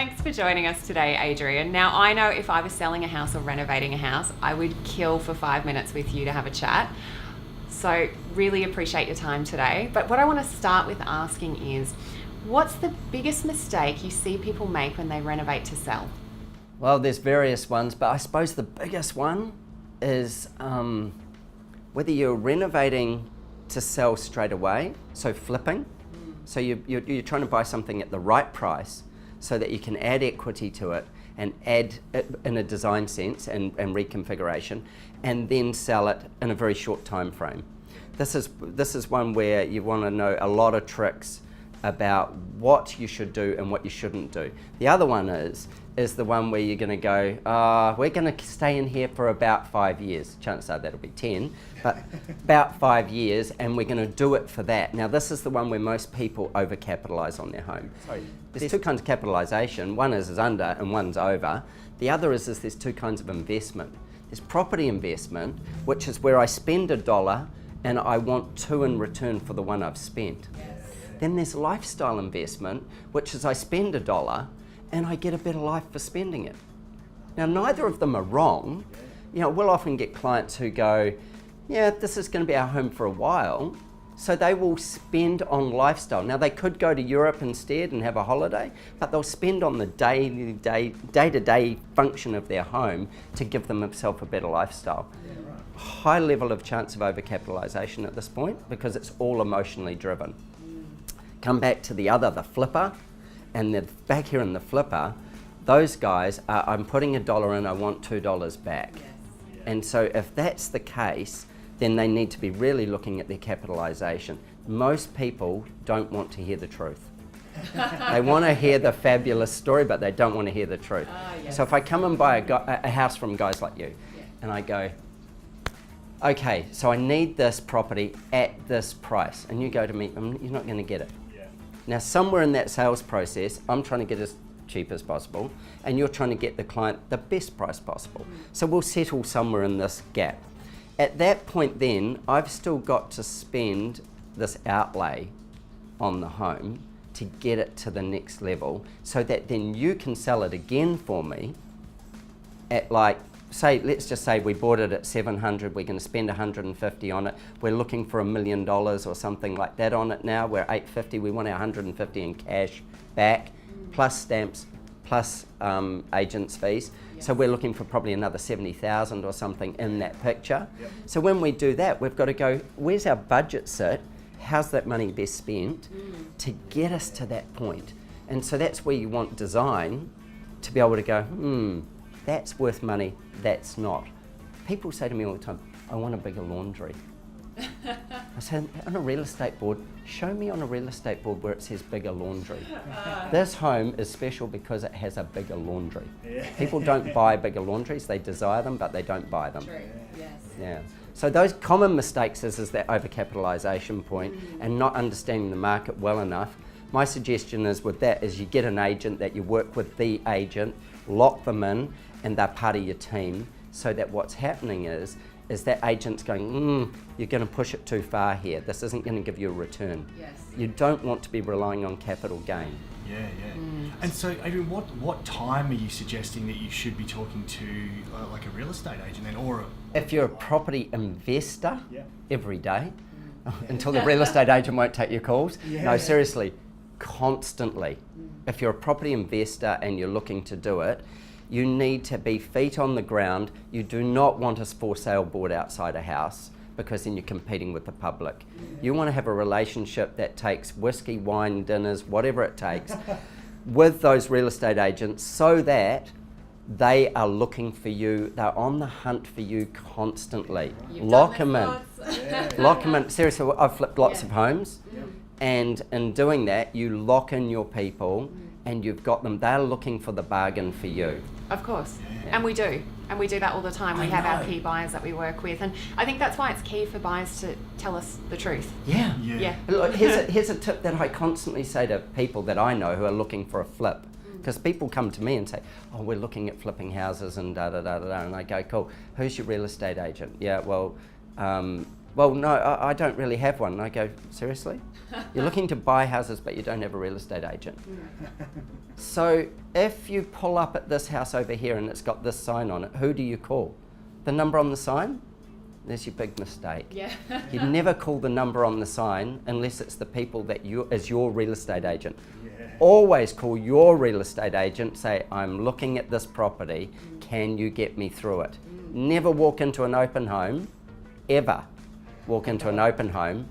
Thanks for joining us today, Adrian. Now, I know if I was selling a house or renovating a house, I would kill for 5 minutes with you to have a chat. So really appreciate your time today. But what I want to start with asking is, what's the biggest mistake you see people make when they renovate to sell? Well, there's various ones, but I suppose the biggest one is whether you're renovating to sell straight away, so flipping. So you're trying to buy something at the right price so that you can add equity to it and add it in a design sense and reconfiguration, and then sell it in a very short time frame. This is one where you want to know a lot of tricks about what you should do and what you shouldn't do. The other one is the one where you're going to go, we're going to stay in here for about 5 years. Chances are that'll be 10, but about 5 years, and we're going to do it for that. Now, this is the one where most people overcapitalise on their home. There's two kinds of capitalisation. One is under and one's over. The other is there's two kinds of investment. There's property investment, which is where I spend $1 and I want 2 in return for the one I've spent. Then there's lifestyle investment, which is I spend $1 and I get a better life for spending it. Now, neither of them are wrong. You know, we'll often get clients who go, yeah, this is going to be our home for a while, so they will spend on lifestyle. Now, they could go to Europe instead and have a holiday, but they'll spend on the day-to-day function of their home to give themselves a better lifestyle. High level of chance of overcapitalisation at this point because it's all emotionally driven. Come back to the flipper, and back here in the flipper, those guys are, I'm putting $1 in, I want $2 back. And so if that's the case, then they need to be really looking at their capitalisation. Most people don't want to hear the truth. They want to hear the fabulous story, but they don't want to hear the truth. So if I come and buy a house from guys like you, and I go, okay, so I need this property at this price, and you go to me, you're not going to get it. Now, somewhere in that sales process, I'm trying to get as cheap as possible, and you're trying to get the client the best price possible. So we'll settle somewhere in this gap. At that point then, I've still got to spend this outlay on the home to get it to the next level, so that then you can sell it again for me at let's just say we bought it at 700, we're going to spend 150 on it. We're looking for $1 million or something like that on it now. We're 850, we want our 150 in cash back, plus stamps, plus agents' fees. So we're looking for probably another 70,000 or something in that picture. So when we do that, we've got to go, where's our budget sit? How's that money best spent to get us to that point? And so that's where you want design to be able to go, that's worth money, that's not. People say to me all the time, I want a bigger laundry. I say, on a real estate board, show me on a real estate board where it says bigger laundry. This home is special because it has a bigger laundry. People don't buy bigger laundries, they desire them, but they don't buy them. True, yes. Yeah. So those common mistakes is that overcapitalisation point and not understanding the market well enough. My suggestion is with that is you get an agent, that you work with the agent, lock them in, and they're part of your team, so that what's happening is that agent's going, you're going to push it too far here. This isn't going to give you a return. Yes. You don't want to be relying on capital gain. Yeah. And so, Adrian, what time are you suggesting that you should be talking to like a real estate agent then, or if you're a property investor, every day, until the real estate agent won't take your calls. No, seriously, constantly. If you're a property investor and you're looking to do it, you need to be feet on the ground. You do not want a for sale board outside a house, because then you're competing with the public. You want to have a relationship that takes whiskey, wine, dinners, whatever it takes, with those real estate agents, so that they are looking for you, they're on the hunt for you constantly. Lock them in. Lock them in. Seriously, I've flipped lots of homes, and in doing that, you lock in your people, and you've got them, they're looking for the bargain for you. Of course, and we do that all the time. We have our key buyers that we work with, and I think that's why it's key for buyers to tell us the truth. Yeah. Look, Yeah. here's a tip that I constantly say to people that I know who are looking for a flip. Because people come to me and say, oh, we're looking at flipping houses and da-da-da-da-da, and I go, cool, who's your real estate agent? Yeah, well, Well, no, I don't really have one. And I go, seriously? You're looking to buy houses, but you don't have a real estate agent. So if you pull up at this house over here and it's got this sign on it, who do you call? The number on the sign? There's your big mistake. Yeah. You never call the number on the sign unless it's the people that is your real estate agent. Yeah. Always call your real estate agent, say, I'm looking at this property, can you get me through it? Never walk into an open home, ever walk into an open home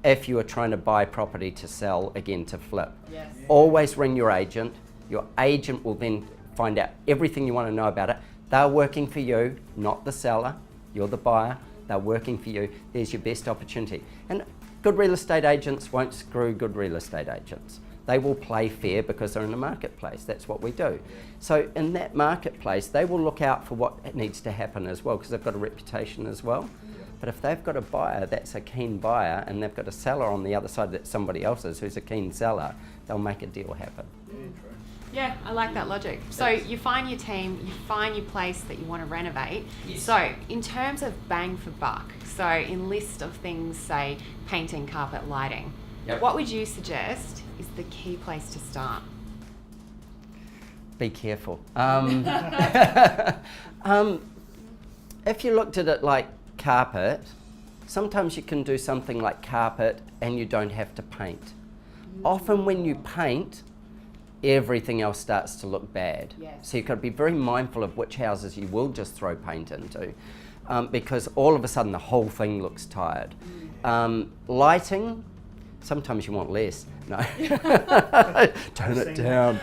if you are trying to buy property to sell, again, to flip. Yes. Always ring your agent. Your agent will then find out everything you want to know about it. They're working for you, not the seller. You're the buyer. They're working for you. There's your best opportunity. And good real estate agents won't screw good real estate agents. They will play fair because they're in a marketplace. That's what we do. So in that marketplace, they will look out for what needs to happen as well because they've got a reputation as well. But if they've got a buyer that's a keen buyer and they've got a seller on the other side that's somebody else's who's a keen seller, they'll make a deal happen. Yeah, I like that logic. So you find your team, you find your place that you want to renovate. Yes. So in terms of bang for buck, so in list of things, say painting, carpet, lighting, Yep. what would you suggest is the key place to start? Be careful. If you looked at it like carpet, sometimes you can do something like carpet and you don't have to paint. Often when you paint, everything else starts to look bad. Yes. So you've got to be very mindful of which houses you will just throw paint into because all of a sudden the whole thing looks tired. Lighting, sometimes you want less. No. Turn it down.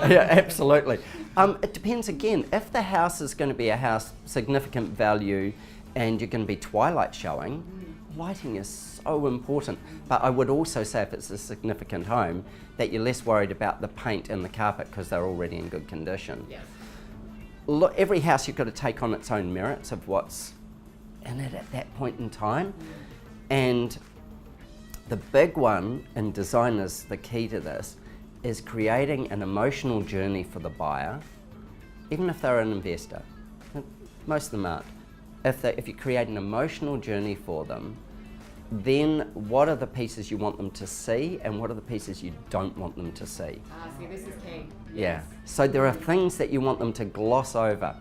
Yeah, absolutely. It depends again. If the house is going to be a house significant value and you're going to be twilight showing, lighting is so important. But I would also say if it's a significant home, that you're less worried about the paint and the carpet because they're already in good condition. Yes. Look, every house you've got to take on its own merits of what's in it at that point in time. And the big one in design is the key to this, is creating an emotional journey for the buyer, even if they're an investor. Most of them aren't. If you create an emotional journey for them, then what are the pieces you want them to see and what are the pieces you don't want them to see? See, this is key. Yeah. So there are things that you want them to gloss over.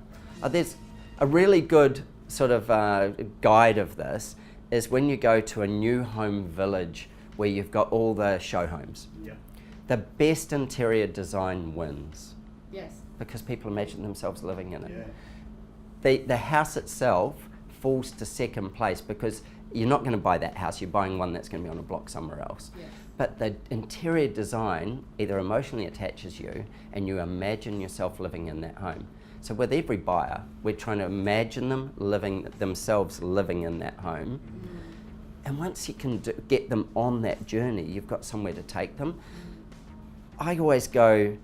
There's a really good sort of guide of this is when you go to a new home village where you've got all the show homes. Yeah. The best interior design wins Yes. because people imagine themselves living in it. Yeah. The house itself falls to second place because you're not going to buy that house, you're buying one that's going to be on a block somewhere else. Yeah. But the interior design either emotionally attaches you and you imagine yourself living in that home. So with every buyer, we're trying to imagine them themselves living in that home. And once you can get them on that journey, you've got somewhere to take them. I always go,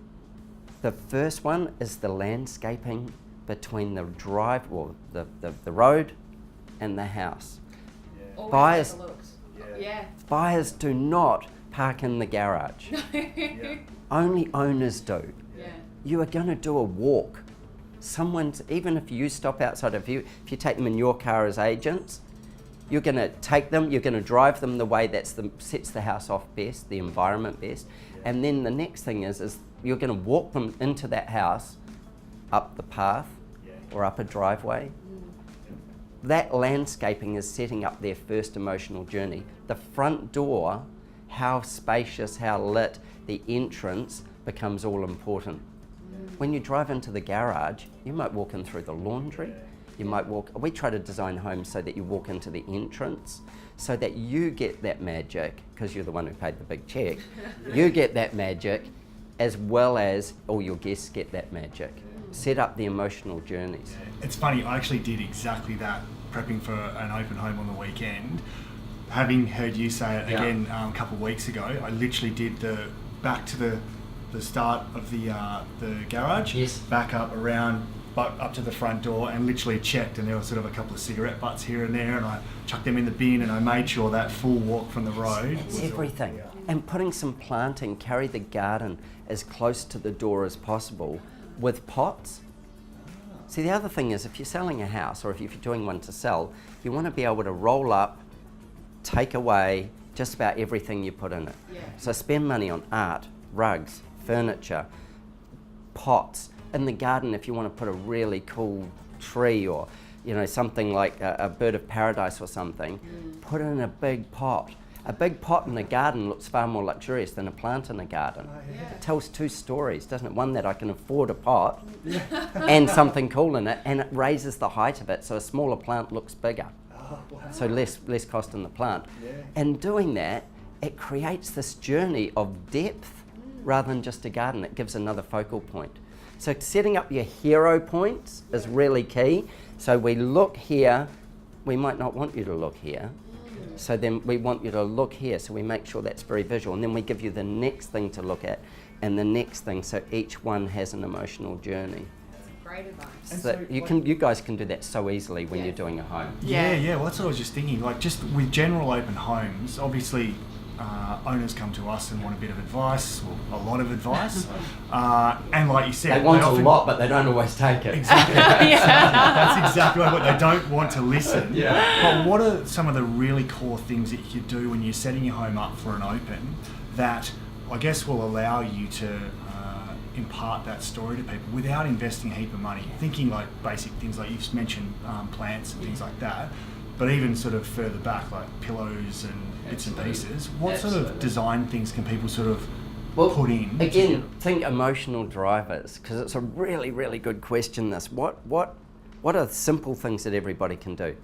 the first one is the landscaping between the drive, or the road and the house. Always Buyers- overlooked. Yeah. Yeah. Buyers do not park in the garage. Yeah. Only owners do. Yeah. You are going to do a walk. Even if you stop outside of you, if you take them in your car as agents, you're going to take them, you're going to drive them the way that sets the house off best, the environment best. And then the next thing is you're going to walk them into that house, up the path or up a driveway. That landscaping is setting up their first emotional journey. The front door, how spacious, how lit, the entrance becomes all important. When you drive into the garage, you might walk in through the laundry. We try to design homes so that you walk into the entrance, so that you get that magic, because you're the one who paid the big check. You get that magic, as well as all your guests get that magic. Set up the emotional journeys. It's funny, I actually did exactly that, prepping for an open home on the weekend. Having heard you say it again a couple of weeks ago, I literally did back to the start of the garage, Yes. back up around, up to the front door, and literally checked, and there was sort of a couple of cigarette butts here and there, and I chucked them in the bin, and I made sure that full walk from the road It's was all- everything. yeah. And putting some planting, carry the garden as close to the door as possible with pots. See, the other thing is if you're selling a house or if you're doing one to sell, you want to be able to roll up, take away just about everything you put in it. Yeah. So spend money on art, rugs, furniture, pots. In the garden, if you want to put a really cool tree or something like a bird of paradise or something, put it in a big pot. A big pot in a garden looks far more luxurious than a plant in a garden. It tells two stories, doesn't it? One, that I can afford a pot and something cool in it, and it raises the height of it, so a smaller plant looks bigger. So less cost in the plant. And doing that, it creates this journey of depth rather than just a garden. It gives another focal point. So setting up your hero points is really key. So we look here, we might not want you to look here. So then we want you to look here, so we make sure that's very visual. And then we give you the next thing to look at and the next thing, so each one has an emotional journey. That's great advice. So you guys can do that so easily when you're doing a home. Yeah, well, that's what I was just thinking. Like, just with general open homes, obviously owners come to us and want a bit of advice, or a lot of advice. And like you said, they want often, a lot, but they don't always take it. Exactly. That's exactly what they don't want to listen. But what are some of the really core things that you do when you're setting your home up for an open that I guess will allow you to impart that story to people without investing a heap of money? Thinking like basic things like you've mentioned, plants and things like that. But even sort of further back, like pillows and bits and pieces, what sort of design things can people sort of put in? Again, think emotional drivers, because it's a really, really good question, this. What are simple things that everybody can do?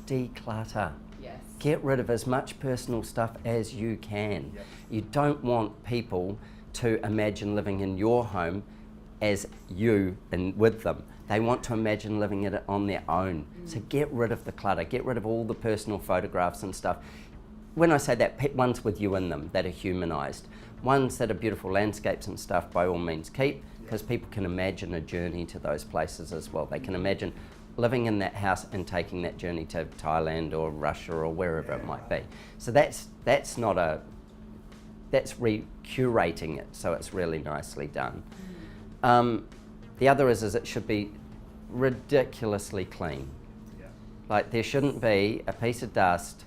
Declutter. Yes. Get rid of as much personal stuff as you can. You don't want people to imagine living in your home as you and with them. They want to imagine living it on their own. So get rid of the clutter, get rid of all the personal photographs and stuff. When I say that, ones with you in them that are humanised. Ones that are beautiful landscapes and stuff, by all means keep, because people can imagine a journey to those places as well. They can imagine living in that house and taking that journey to Thailand or Russia or wherever it might be. So that's curating it, so it's really nicely done. The other is it should be ridiculously clean. Like, there shouldn't be a piece of dust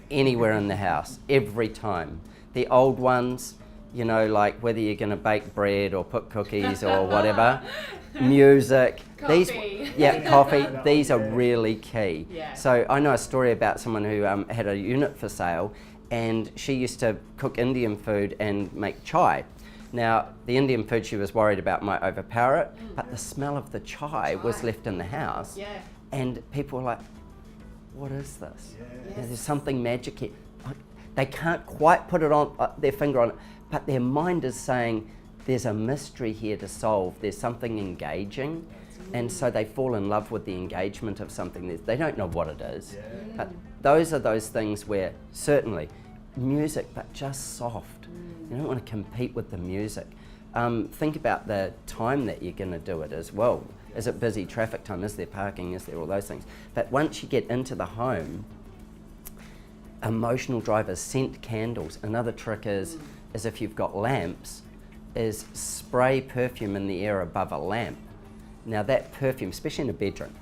anywhere in the house every time. The old ones, like whether you're going to bake bread or put cookies or whatever, music, Coffee. Coffee, these are really key. Yeah. So I know a story about someone who had a unit for sale, and she used to cook Indian food and make chai. Now, the Indian food, she was worried about might overpower it, but the smell of the chai was left in the house. Yeah. And people were like, what is this? Yes. There's something magic here. They can't quite put it on their finger on it, but their mind is saying, there's a mystery here to solve. There's something engaging. And so they fall in love with the engagement of something. They don't know what it is. But those are those things where, certainly, music, but just soft. You don't want to compete with the music. Think about the time that you're going to do it as well. Is it busy traffic time? Is there parking? Is there all those things? But once you get into the home, emotional drivers, scent candles. Another trick is if you've got lamps, is spray perfume in the air above a lamp. Now that perfume, especially in a bedroom,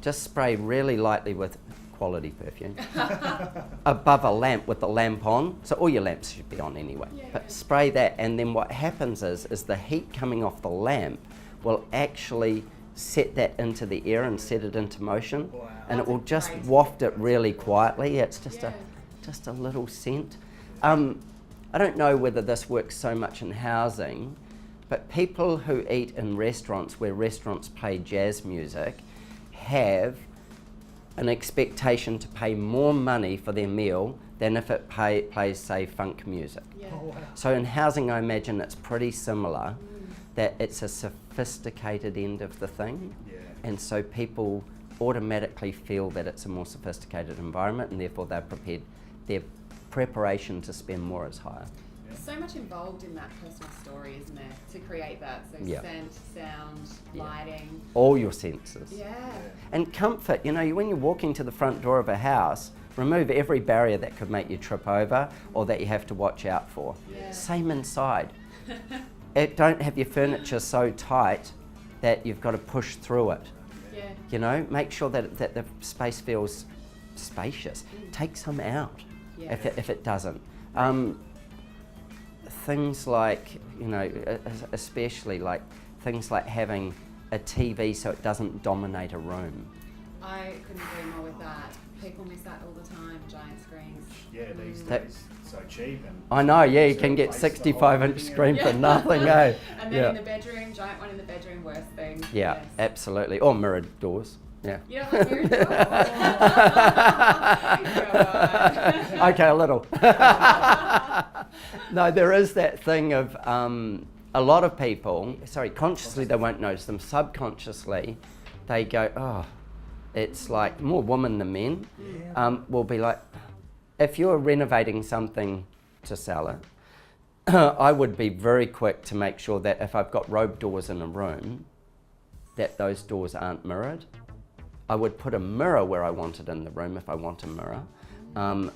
just spray really lightly with quality perfume above a lamp with the lamp on. So all your lamps should be on anyway. But spray that, and then what happens is the heat coming off the lamp will actually set that into the air and set it into motion. And it will just waft it really quietly. It's just a little scent. I don't know whether this works so much in housing, but people who eat in restaurants where restaurants play jazz music have an expectation to pay more money for their meal than if it plays, say, funk music. So in housing, I imagine it's pretty similar, that it's a sophisticated end of the thing, and so people automatically feel that it's a more sophisticated environment, and therefore they're prepared, their preparation to spend more is higher. So much involved in that personal story, isn't there, to create that? So scent, sound, lighting. All your senses. Yeah. And comfort, when you're walking to the front door of a house, remove every barrier that could make you trip over or that you have to watch out for. Same inside. Don't have your furniture so tight that you've got to push through it. Yeah. You know, make sure that the space feels spacious. Take some out if it doesn't. Things like, you know, especially like things like having a TV so it doesn't dominate a room. I couldn't agree more with that. People miss that all the time, giant screens. Yeah, these days, so cheap. And I know, yeah, you can get 65-inch screen for nothing, eh? And then in the bedroom, giant one in the bedroom, worst thing. Yeah, Yes. absolutely. Or mirrored doors. Yeah. You don't like mirrored doors? Okay, a little. No, there is that thing of a lot of people, consciously they won't notice them, subconsciously they go, oh, it's like more women than men, will be like, if you're renovating something to sell it, I would be very quick to make sure that if I've got robe doors in a room, that those doors aren't mirrored. I would put a mirror where I want it in the room if I want a mirror,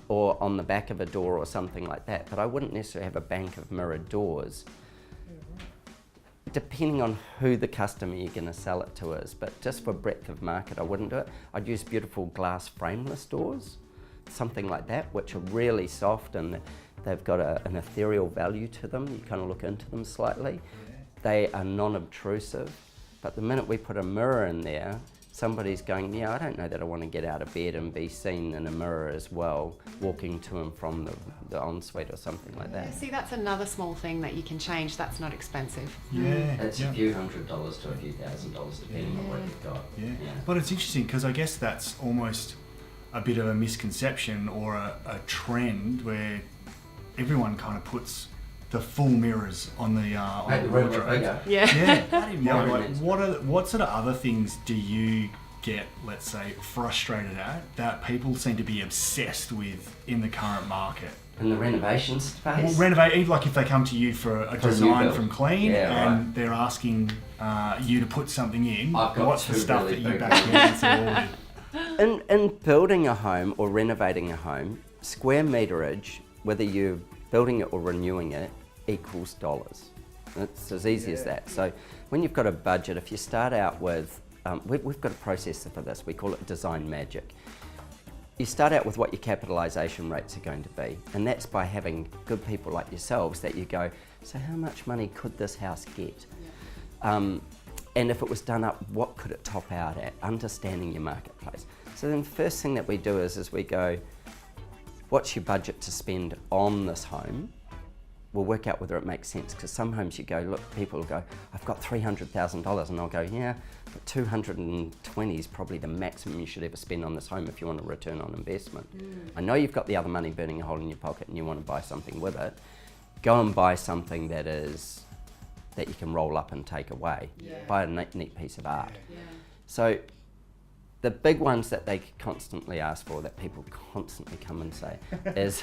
or on the back of a door or something like that, but I wouldn't necessarily have a bank of mirrored doors, depending on who the customer you're going to sell it to is. But just for breadth of market, I wouldn't do it. I'd use beautiful glass frameless doors, something like that, which are really soft and they've got an ethereal value to them. You kind of look into them slightly. They are non-obtrusive, but the minute we put a mirror in there, somebody's going, yeah, I don't know that I want to get out of bed and be seen in a mirror as well, walking to and from the ensuite or something like that. See, that's another small thing that you can change. That's not expensive. Yeah. It's a few $100s to a few $1,000s depending on what you've got. Yeah. But it's interesting because I guess that's almost a bit of a misconception or a trend where everyone kind of puts the full mirrors on the wardrobe. What sort of other things do you get, let's say, frustrated at that people seem to be obsessed with in the current market? In the renovation space? Well, renovate, like if they come to you for a design from clean and they're asking you to put something in, what's the stuff that you back answer with? In building a home or renovating a home, square meterage, whether you're building it or renewing it, equals dollars. It's as easy as that. So when you've got a budget, if you start out with, we've got a process for this, we call it design magic. You start out with what your capitalisation rates are going to be, and that's by having good people like yourselves that you go, so how much money could this house get? And if it was done up, what could it top out at? Understanding your marketplace. So then the first thing that we do is we go, what's your budget to spend on this home? We'll work out whether it makes sense, because some homes you go, look, people will go, I've got $300,000, and I'll go, yeah, but 220 is probably the maximum you should ever spend on this home if you want a return on investment. I know you've got the other money burning a hole in your pocket and you want to buy something with it. Go and buy something that you can roll up and take away. Buy a neat piece of art. So the big ones that they constantly ask for, that people constantly come and say, is,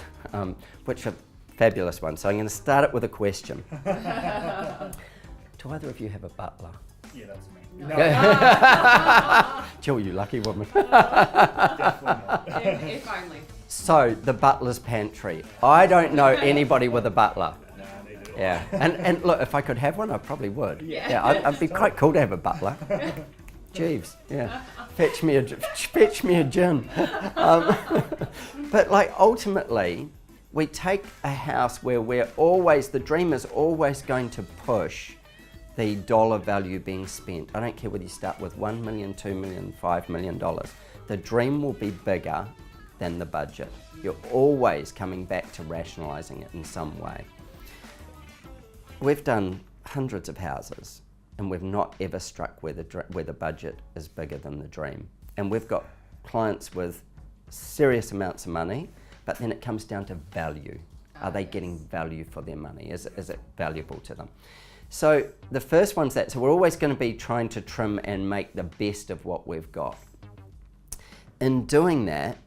which are fabulous ones. So I'm going to start it with a question. Do either of you have a butler? Yeah, that's me. No. Jill, you lucky woman. Definitely not. If only. So, the butler's pantry. I don't know anybody with a butler. Nah, neither do I. Yeah, and look, if I could have one, I probably would. Yeah, I'd be quite cool to have a butler. Jeeves, yeah. Fetch me a gin. But like ultimately, we take a house where the dream is always going to push the dollar value being spent. I don't care whether you start with $1 million, $2 million, $5 million. The dream will be bigger than the budget. You're always coming back to rationalising it in some way. We've done hundreds of houses and we've not ever struck where the budget is bigger than the dream. And we've got clients with serious amounts of money, but then it comes down to value. Are they getting value for their money? Is it valuable to them? So the first one's that. So we're always going to be trying to trim and make the best of what we've got. In doing that,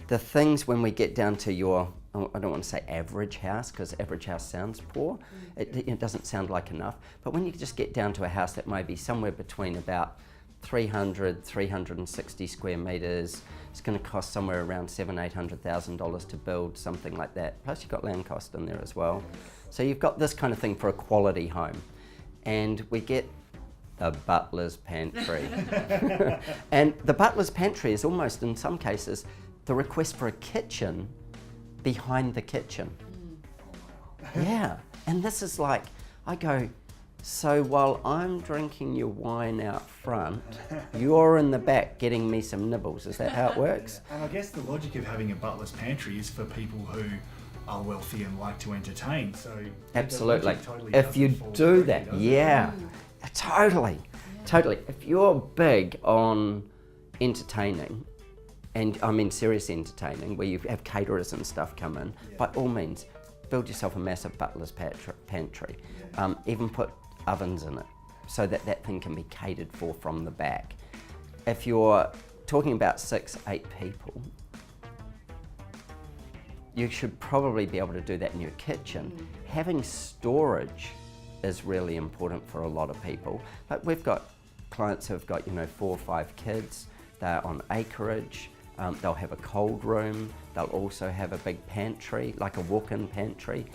the things when we get down to your, I don't want to say average house, because average house sounds poor. It doesn't sound like enough. But when you just get down to a house that might be somewhere between about 300, 360 square metres, it's going to cost somewhere around $700,000-800,000 to build something like that. Plus you've got land cost in there as well. So you've got this kind of thing for a quality home. And we get a butler's pantry. And the butler's pantry is almost, in some cases, the request for a kitchen behind the kitchen. Yeah, and this is like, I go, so while I'm drinking your wine out front, you're in the back getting me some nibbles. Is that how it works? And I guess the logic of having a butler's pantry is for people who are wealthy and like to entertain. So absolutely. Totally if you fall do through, that, does it? yeah, totally, totally. If you're big on entertaining, and I mean serious entertaining, where you have caterers and stuff come in, by all means, build yourself a massive butler's pantry. Even put ovens in it, so that that thing can be catered for from the back. If you're talking about 6-8 people, you should probably be able to do that in your kitchen. Having storage is really important for a lot of people. Like we've got clients who've got 4 or 5 kids, they're on acreage, they'll have a cold room, they'll also have a big pantry, like a walk-in pantry,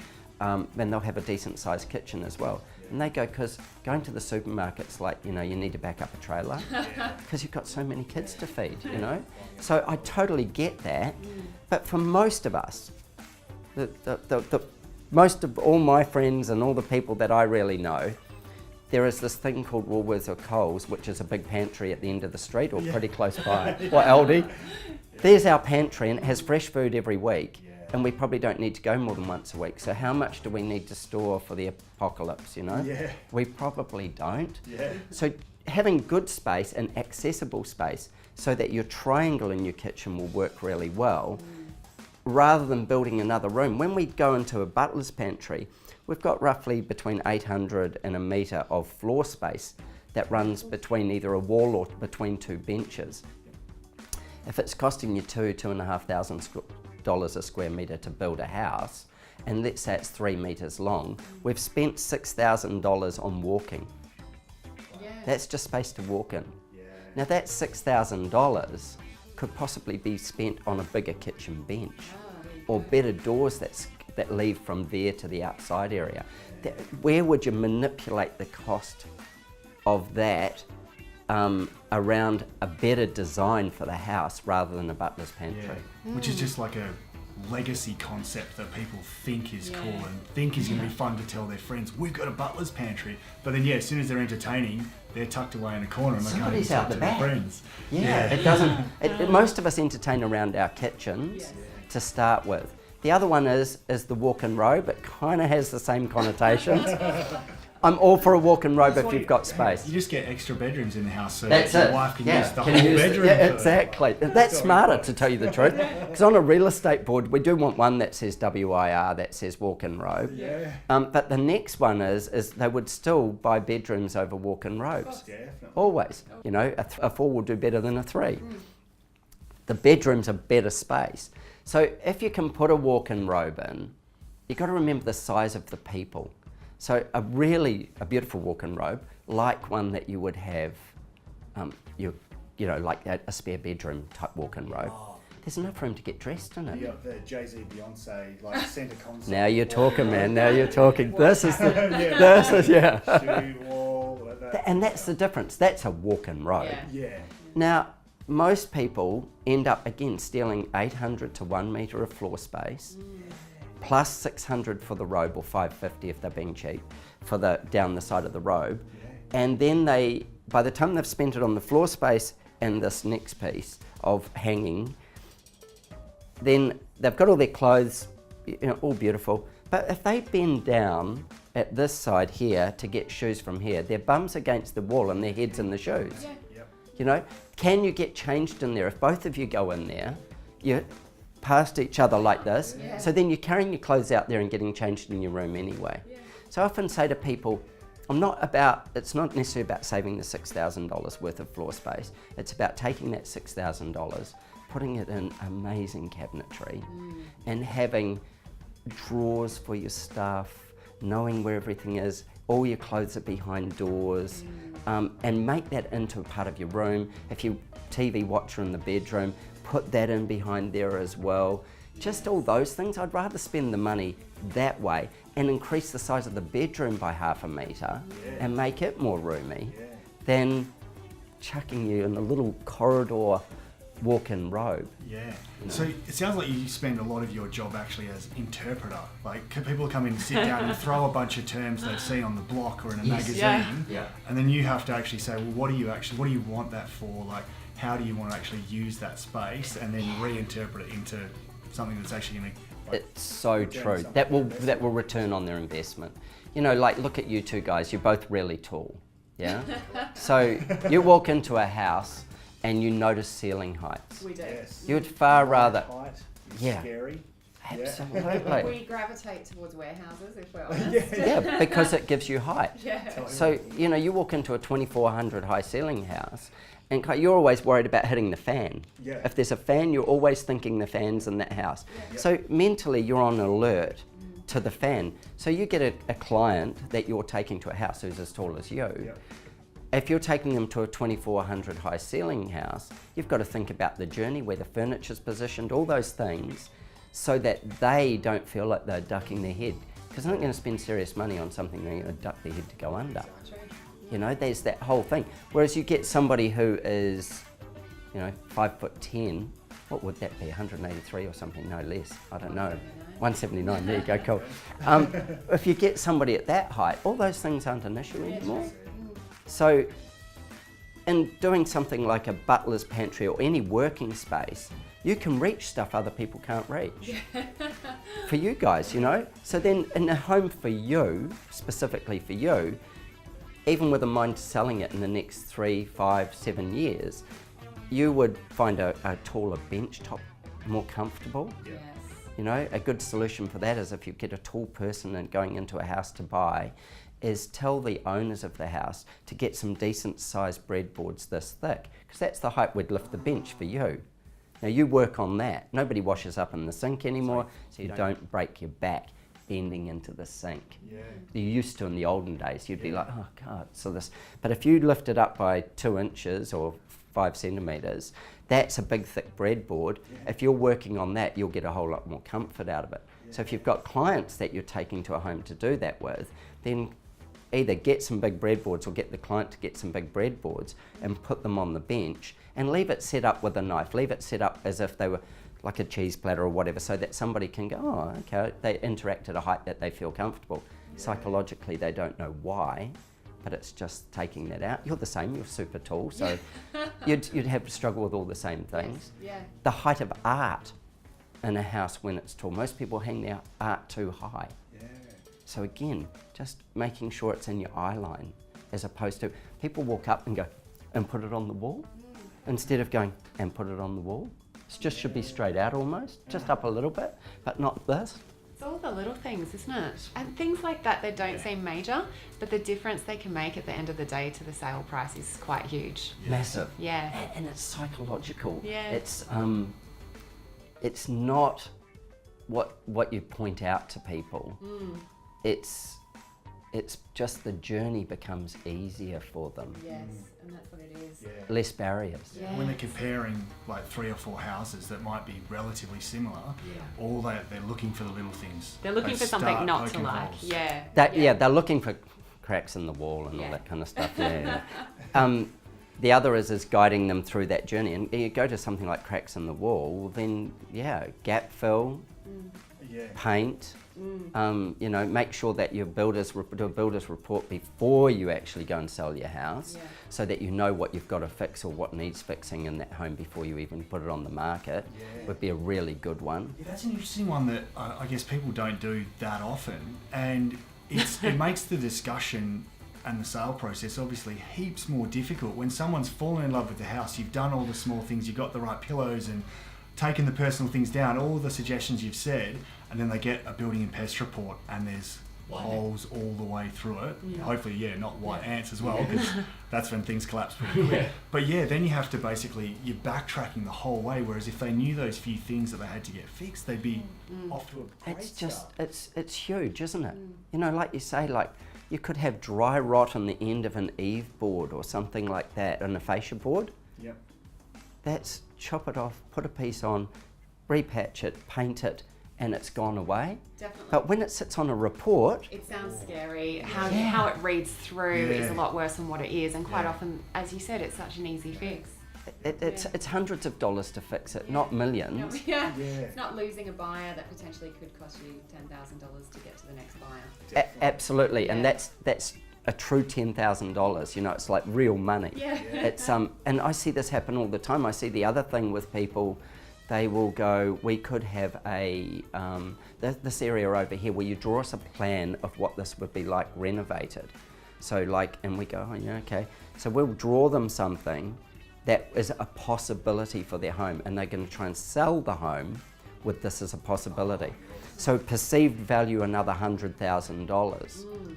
and they'll have a decent sized kitchen as well. And they go, because going to the supermarket's like, you need to back up a trailer because you've got so many kids to feed, So I totally get that. But for most of us, most of all my friends and all the people that I really know, there is this thing called Woolworths or Coles, which is a big pantry at the end of the street or pretty close by, or Aldi. There's our pantry and it has fresh food every week. And we probably don't need to go more than once a week. So how much do we need to store for the apocalypse, Yeah. We probably don't. Yeah. So having good space and accessible space so that your triangle in your kitchen will work really well, rather than building another room. When we go into a butler's pantry, we've got roughly between 800 and a metre of floor space that runs between either a wall or between 2 benches. If it's costing you $2,500 a square metre to build a house, and let's say it's 3 metres long, we've spent $6,000 on walking. Yeah. That's just space to walk in. Now that $6,000 could possibly be spent on a bigger kitchen bench or better doors that lead from there to the outside area. Where would you manipulate the cost of that around a better design for the house rather than a butler's pantry? Which is just like a legacy concept that people think is cool and think is going to be fun to tell their friends, we've got a butler's pantry. But then as soon as they're entertaining, they're tucked away in a corner and they can't even talk to their friends. It doesn't. Most of us entertain around our kitchens to start with. The other one is the walk-in robe. It kind of has the same connotations. I'm all for a walk-in robe if you've got space. You just get extra bedrooms in the house so That's that it. your wife can Yeah. use the Can whole you use- bedroom. Yeah, exactly. That's smarter, to tell you the truth. Because on a real estate board, we do want one that says WIR, that says walk-in robe. Yeah. But the next one is they would still buy bedrooms over walk-in robes. Definitely. Always. A 4 will do better than a 3. The bedroom's a better space. So if you can put a walk-in robe in, you've got to remember the size of the people. So a beautiful walk-in robe, like one that you would have, like a spare bedroom type walk-in robe. There's enough room to get dressed in it. The Jay Z and Beyonce like centre console. Now you're talking, man. Now you're talking. This is Shoe wall, like that. And that's the difference. That's a walk-in robe. Yeah. Now, most people end up again stealing 800 to 1 metre of floor space. Plus 600 for the robe, or 550 if they're being cheap, for down the side of the robe. And then by the time they've spent it on the floor space and this next piece of hanging, then they've got all their clothes, all beautiful. But if they bend down at this side here to get shoes from here, their bum's against the wall and their head's in the shoes. Can you get changed in there? If both of you go in there, you're past each other like this, so then you're carrying your clothes out there and getting changed in your room anyway. So I often say to people, it's not necessarily about saving the $6,000 worth of floor space. It's about taking that $6,000, putting it in amazing cabinetry and having drawers for your stuff, knowing where everything is, all your clothes are behind doors, and make that into a part of your room. If you TV watcher in the bedroom, put that in behind there as well. Just all those things. I'd rather spend the money that way and increase the size of the bedroom by 0.5 metre and make it more roomy than chucking you in a little corridor walk-in robe. Yeah. You know? So it sounds like you spend a lot of your job actually as interpreter. Like people come in and sit down and throw a bunch of terms they've seen on the block or in a magazine, and then you have to actually say, well, what do you want that for? Like, how do you want to actually use that space, and then reinterpret it into something that's actually going to. It's so true. That will return on their investment. You know, like look at you two guys. You're both really tall. Yeah. So you walk into a house and you notice ceiling heights. We do. Yes. You'd far rather. Height is Yeah. scary. Absolutely. We gravitate towards warehouses, if we're honest. Yeah, because it gives you height. Yeah. So, you know, you walk into a 2,400 high ceiling house and you're always worried about hitting the fan. Yeah. If there's a fan, you're always thinking the fan's in that house. Yeah. So mentally you're on alert to the fan. So you get a client that you're taking to a house who's as tall as you. Yeah. If you're taking them to a 2,400 high ceiling house, you've got to think about the journey, where the furniture's positioned, all those things, so that they don't feel like they're ducking their head. Because they're not going to spend serious money on something they're going to duck their head to go under. You know, there's that whole thing. Whereas you get somebody who is, you know, 5'10", what would that be, 183 or something, no less, I don't know. 179, there you go, cool. If you get somebody at that height, all those things aren't an issue anymore. So, in doing something like a butler's pantry or any working space, you can reach stuff other people can't reach. For you guys, you know? So then in a home for you, specifically for you, even with a mind to selling it in the next 3, 5, 7 years, you would find a taller bench top more comfortable. Yeah. Yes. You know, a good solution for that is if you get a tall person and going into a house to buy, is tell the owners of the house to get some decent sized breadboards this thick, because that's the height we'd lift the bench for you. Now you work on that. Nobody washes up in the sink anymore, so you don't break your back bending into the sink. Yeah. You used to in the olden days, you'd be like, oh God, so this, but if you lift it up by 2 inches or 5 centimetres, that's a big thick breadboard. Yeah. If you're working on that, you'll get a whole lot more comfort out of it. Yeah. So if you've got clients that you're taking to a home to do that with, then either get some big breadboards or get the client to get some big breadboards and put them on the bench and leave it set up with a knife. Leave it set up as if they were like a cheese platter or whatever, so that somebody can go, oh, okay, they interact at a height that they feel comfortable. Yeah. Psychologically, they don't know why, but it's just taking that out. You're the same, you're super tall, so you'd have to struggle with all the same things. Yeah. The height of art in a house when it's tall. Most people hang their art too high. Yeah. So again, just making sure it's in your eye line, as opposed to people walk up and go, and put it on the wall, instead of going, and put it on the wall. It just should be straight out almost, just up a little bit, but not this. It's all the little things, isn't it? And things like that, they don't seem major, but the difference they can make at the end of the day to the sale price is quite huge. Massive. Yeah. And it's psychological. Yeah. It's not what you point out to people. It's just the journey becomes easier for them. Yes, and that's what it is. Yeah. Less barriers. Yeah. When they're comparing like 3 or 4 houses that might be relatively similar, all they're looking for the little things. They're looking They for something start not to poking like. holes. Yeah. They're looking for cracks in the wall and all Yeah. that kind of stuff. Yeah. The other is guiding them through that journey. And you go to something like cracks in the wall, then gap fill, Yeah. paint. You know, make sure that your do a builder's report before you actually go and sell your house, so that you know what you've got to fix or what needs fixing in that home before you even put it on the market. Yeah. Would be a really good one. Yeah, that's an interesting one that I guess people don't do that often, and it makes the discussion and the sale process obviously heaps more difficult. When someone's fallen in love with the house, you've done all the small things, you've got the right pillows and taken the personal things down, all the suggestions you've said, and then they get a building and pest report and there's holes all the way through it. Yeah. Hopefully, not white ants as well, because that's when things collapse pretty quick. But then you have to you're backtracking the whole way, whereas if they knew those few things that they had to get fixed, they'd be off to a great It's just, start. it's huge, isn't it? You know, like you say, like you could have dry rot on the end of an eave board or something like that, and a fascia board. Yep. That's chop it off, put a piece on, repatch it, paint it, and it's gone away. Definitely. But when it sits on a report, It sounds scary. How it reads through is a lot worse than what it is, and quite often, as you said, it's such an easy fix. it's hundreds of dollars to fix it, not millions. It's not losing a buyer that potentially could cost you $10,000 to get to the next buyer. Absolutely, and that's a true $10,000. You know, it's like real money. It's and I see this happen all the time. I see the other thing with people. They will go, we could have this area over here where you draw us a plan of what this would be like renovated. So and we go, oh yeah, okay. So we'll draw them something that is a possibility for their home, and they're going to try and sell the home with this as a possibility. So perceived value, another $100,000.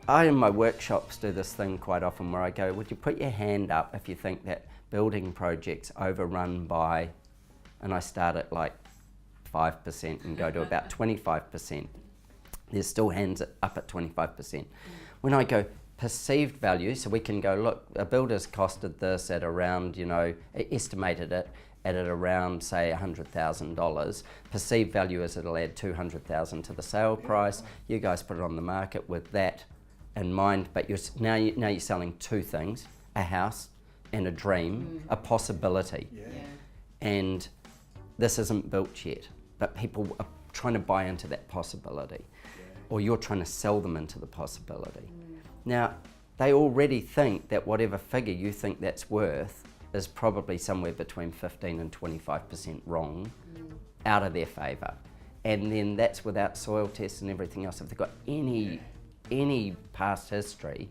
I in my workshops do this thing quite often where I go, would you put your hand up if you think that building projects overrun by, and I start at like 5% and go to about 25%. There's still hands up at 25%. When I go perceived value, so we can go, look, a builder's costed this at around, estimated it at around, say, $100,000. Perceived value is it'll add $200,000 to the sale price. You guys put it on the market with that in mind, but now you're selling two things, a house and a dream, a possibility. And this isn't built yet, but people are trying to buy into that possibility, or you're trying to sell them into the possibility. Now, they already think that whatever figure you think that's worth is probably somewhere between 15 and 25% wrong, out of their favour. And then that's without soil tests and everything else. If they've got any past history,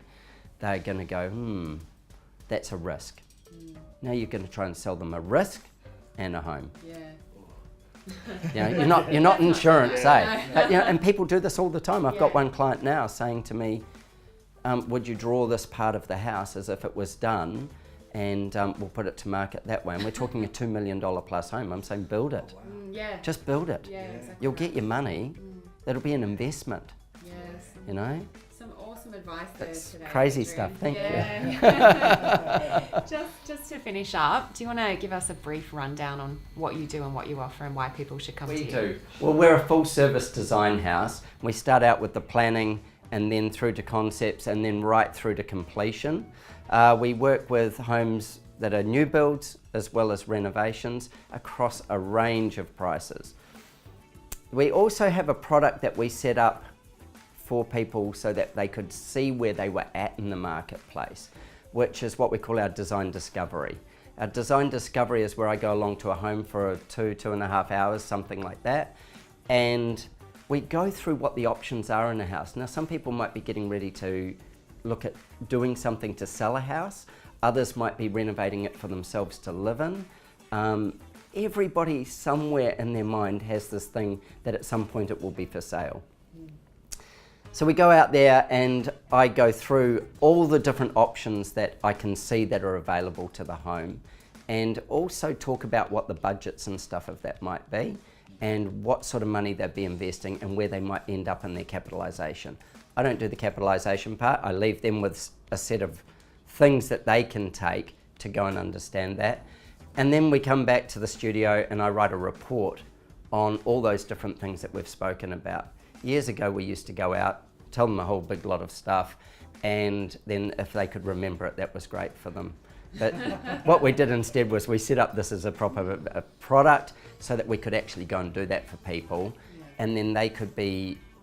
they're going to go, that's a risk. Now you're going to try and sell them a risk and a home. You're not insurance, But, and people do this all the time. I've got one client now saying to me, would you draw this part of the house as if it was done, and we'll put it to market that way. And we're talking a $2 million plus home. I'm saying build it. Just build it. Exactly. You'll get your money. That'll be an investment. You know? Some awesome advice there today. Crazy Adrian. stuff. Thank you. Just to finish up, do you want to give us a brief rundown on what you do and what you offer and why people should come to you? We do. Well, we're a full service design house. We start out with the planning and then through to concepts and then right through to completion. We work with homes that are new builds as well as renovations across a range of prices. We also have a product that we set up for people so that they could see where they were at in the marketplace, which is what we call our design discovery. Our design discovery is where I go along to a home for 2.5 hours, something like that, and we go through what the options are in a house. Now, some people might be getting ready to look at doing something to sell a house. Others might be renovating it for themselves to live in. Everybody somewhere in their mind has this thing that at some point it will be for sale. So we go out there and I go through all the different options that I can see that are available to the home, and also talk about what the budgets and stuff of that might be, and what sort of money they'd be investing and where they might end up in their capitalisation. I don't do the capitalisation part. I leave them with a set of things that they can take to go and understand that. And then we come back to the studio and I write a report on all those different things that we've spoken about. Years ago, we used to go out, tell them a whole big lot of stuff, and then if they could remember it, that was great for them. But what we did instead was we set up this as a proper product so that we could actually go and do that for people, and then they could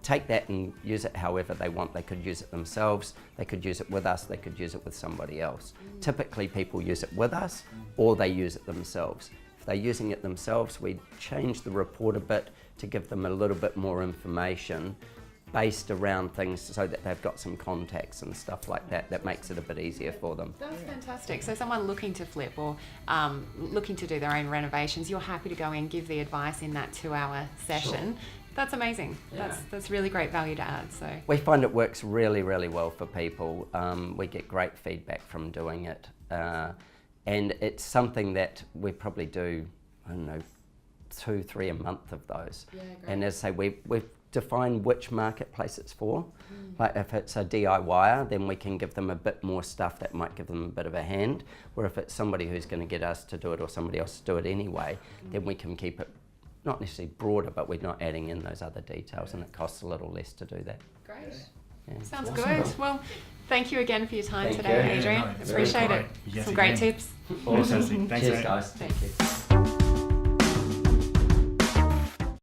take that and use it however they want. They could use it themselves, they could use it with us, they could use it with somebody else. Typically people use it with us or they use it themselves. If they're using it themselves, we change the report a bit to give them a little bit more information based around things so that they've got some contacts and stuff like that. That makes it a bit easier for them. That's fantastic. So someone looking to flip or looking to do their own renovations, you're happy to go in, give the advice in that 2-hour session. Sure. That's amazing. That's really great value to add. So we find it works really, really well for people. We get great feedback from doing it. And it's something that we probably do, 2-3 a month of those. And as I say, we've defined which marketplace it's for. Like if it's a DIYer, then we can give them a bit more stuff that might give them a bit of a hand. Or if it's somebody who's going to get us to do it or somebody else to do it anyway, then we can keep it not necessarily broader, but we're not adding in those other details, and it costs a little less to do that. Great. Yeah. Sounds Awesome. good. Well, thank you again for your time Thank today, you. Adrian. Yeah, no, it's Appreciate very it. great. Yet Some great again. tips. Awesome. Thanks, Cheers, mate. guys. Thank you.